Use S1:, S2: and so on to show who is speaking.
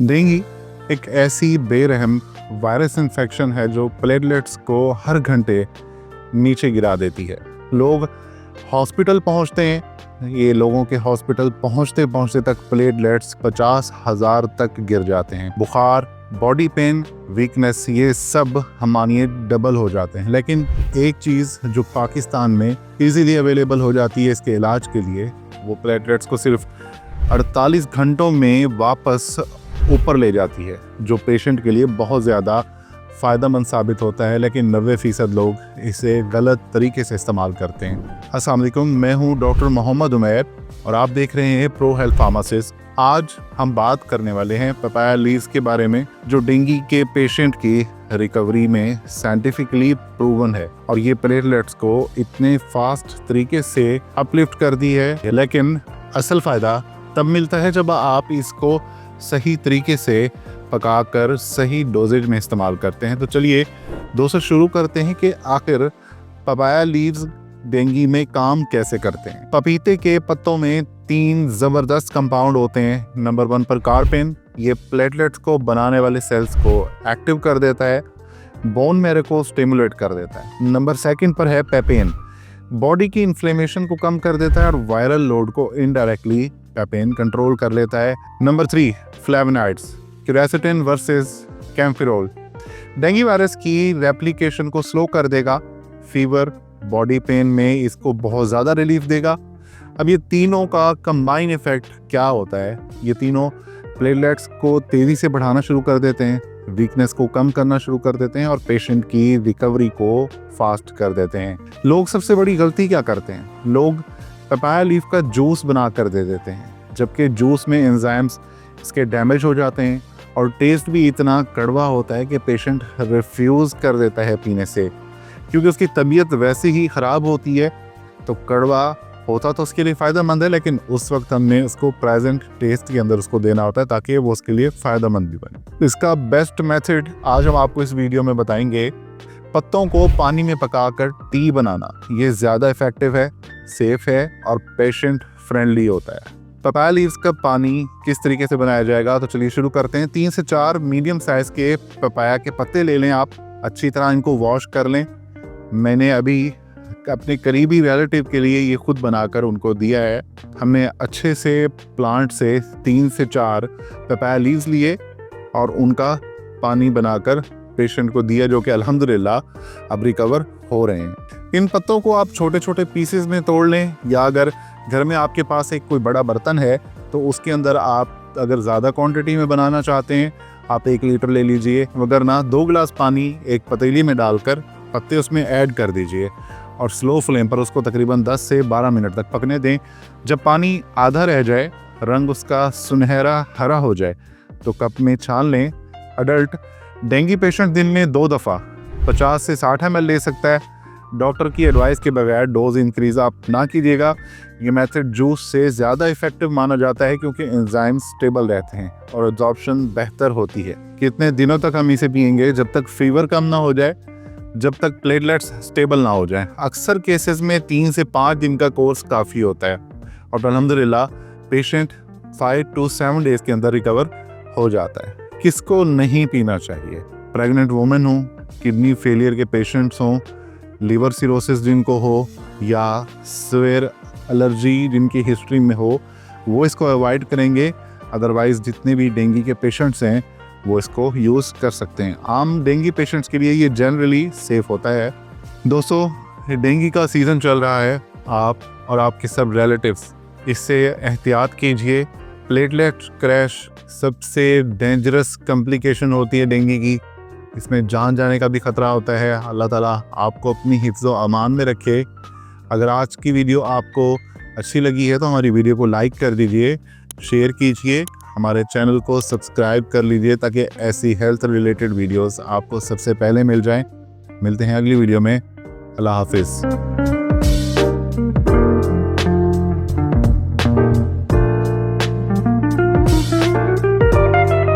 S1: Dengue एक ऐसी बेरहम वायरस इन्फेक्शन है जो प्लेटलेट्स को हर घंटे नीचे गिरा देती है। लोग हॉस्पिटल पहुंचते हैं, ये लोगों के हॉस्पिटल पहुंचते पहुंचते तक प्लेटलेट्स 50,000 तक गिर जाते हैं। बुखार, बॉडी पेन, वीकनेस, ये सब हम मानिए डबल हो जाते हैं। लेकिन एक चीज़ जो पाकिस्तान में इजीली अवेलेबल हो जाती है इसके इलाज के लिए, वो प्लेटलेट्स को सिर्फ 48 घंटों में वापस ऊपर ले जाती है, जो पेशेंट के लिए बहुत ज़्यादा फ़ायदेमंद साबित होता है। लेकिन 90% लोग इसे गलत तरीके से इस्तेमाल करते हैं। अस्सलाम वालेकुम, मैं हूं डॉक्टर मोहम्मद उमैर और आप देख रहे हैं प्रो हेल्थ फार्मासिस्ट। आज हम बात करने वाले हैं पपाया लीव्स के बारे में, जो डेंगू के पेशेंट की रिकवरी में साइंटिफिकली प्रूवन है और ये प्लेटलेट्स को इतने फास्ट तरीके से अपलिफ्ट कर दी है। लेकिन असल फ़ायदा तब मिलता है जब आप इसको सही तरीके से पकाकर सही डोजेज में इस्तेमाल करते हैं। तो चलिए दोस्तों शुरू करते हैं कि आखिर पपाया लीव्स डेंगू में काम कैसे करते हैं। पपीते के पत्तों में 3 ज़बरदस्त कंपाउंड होते हैं। नंबर 1 पर कार्पेन, ये प्लेटलेट्स को बनाने वाले सेल्स को एक्टिव कर देता है, बोन मैरो को स्टिमुलेट कर देता है। नंबर 2 पर है पेपेन, बॉडी की इन्फ्लेमेशन को कम कर देता है और वायरल लोड को इनडायरेक्टली पेपेन कंट्रोल कर लेता है। Number 3 flavonoids, quercetin versus kaempferol, dengue virus की रेप्लिकेशन को स्लो कर देगा। फीवर, बॉडी पेन में इसको बहुत ज़्यादा रिलीफ देगा। अब ये तीनों का कंबाइन इफेक्ट क्या होता है? ये तीनों प्लेटलेट्स को तेज़ी से बढ़ाना शुरू कर देते हैं, वीकनेस को कम करना शुरू कर देते हैं और पेशेंट की रिकवरी को फास्ट कर देते हैं। लोग सबसे बड़ी गलती क्या करते हैं? लोग पपाया लीफ का जूस बना कर दे देते हैं, जबकि जूस में एंजाइम्स इसके डैमेज हो जाते हैं और टेस्ट भी इतना कड़वा होता है कि पेशेंट रिफ्यूज़ कर देता है पीने से, क्योंकि उसकी तबीयत वैसे ही ख़राब होती है। तो कड़वा होता तो उसके लिए फ़ायदेमंद है, लेकिन उस वक्त हमने उसको प्रेजेंट टेस्ट के अंदर उसको देना होता है ताकि वो उसके लिए फ़ायदेमंद भी बने। इसका बेस्ट मेथड आज हम आपको इस वीडियो में बताएंगे। पत्तों को पानी में पकाकर टी बनाना, ये ज़्यादा इफ़ेक्टिव है, सेफ है और पेशेंट फ्रेंडली होता है। पपाया लीव्स का पानी किस तरीके से बनाया जाएगा, तो चलिए शुरू करते हैं। 3 से 4 मीडियम साइज़ के पपाया के पत्ते ले लें आप, अच्छी तरह इनको वॉश कर लें। मैंने अभी अपने करीबी रिलेटिव के लिए ये खुद बनाकर उनको दिया है। हमने अच्छे से प्लांट से 3 से 4 पपाया लीव्स लिए और उनका पानी बनाकर पेशेंट को दिया, जो कि अल्हम्दुलिल्लाह अब रिकवर हो रहे हैं। इन पत्तों को आप छोटे छोटे पीसेस में तोड़ लें, या अगर घर में आपके पास एक कोई बड़ा बर्तन है तो उसके अंदर आप अगर ज़्यादा क्वांटिटी में बनाना चाहते हैं आप 1 लीटर ले लीजिए, मगर ना 2 गिलास पानी एक पतीली में डालकर पत्ते उसमें ऐड कर दीजिए और स्लो फ्लेम पर उसको तकरीबन 10 से 12 मिनट तक पकने दें। जब पानी आधा रह जाए, रंग उसका सुनहरा हरा हो जाए, तो कप में छान लें। अडल्ट डेंगू पेशेंट दिन में 2 दफ़ा 50 से 60 ml ले सकता है। डॉक्टर की एडवाइस के बगैर डोज इंक्रीज आप ना कीजिएगा। ये मेथड जूस से ज़्यादा इफेक्टिव माना जाता है क्योंकि एंजाइम स्टेबल रहते हैं और एब्जॉर्प्शन बेहतर होती है। कितने दिनों तक हम इसे पियेंगे? जब तक फीवर कम ना हो जाए, जब तक प्लेटलेट्स स्टेबल ना हो जाए। अक्सर केसेस में 3 से 5 दिन का कोर्स काफ़ी होता है और अल्हम्दुलिल्लाह पेशेंट 5 to 7 डेज के अंदर रिकवर हो जाता है। किसको नहीं पीना चाहिए? प्रेग्नेंट वुमेन हो, किडनी फेलियर के पेशेंट्स हों, लिवर सिरोसिस जिनको हो, या सीवियर एलर्जी जिनकी हिस्ट्री में हो, वो इसको अवॉइड करेंगे। अदरवाइज़ जितने भी डेंगू के पेशेंट्स हैं वो इसको यूज़ कर सकते हैं। आम डेंगू पेशेंट्स के लिए ये जनरली सेफ होता है। दोस्तों, डेंगू का सीज़न चल रहा है, आप और आपके सब रिलेटिव्स इससे एहतियात कीजिए। प्लेटलेट क्रैश सबसे डेंजरस कॉम्प्लिकेशन होती है डेंगू की, इसमें जान जाने का भी ख़तरा होता है। अल्लाह ताला आपको अपनी हिफ्ज़ व अमान में रखे। अगर आज की वीडियो आपको अच्छी लगी है तो हमारी वीडियो को लाइक कर दीजिए, शेयर कीजिए, हमारे चैनल को सब्सक्राइब कर लीजिए ताकि ऐसी हेल्थ रिलेटेड वीडियोस आपको सबसे पहले मिल जाएं। मिलते हैं अगली वीडियो में। अल्लाह हाफिज़।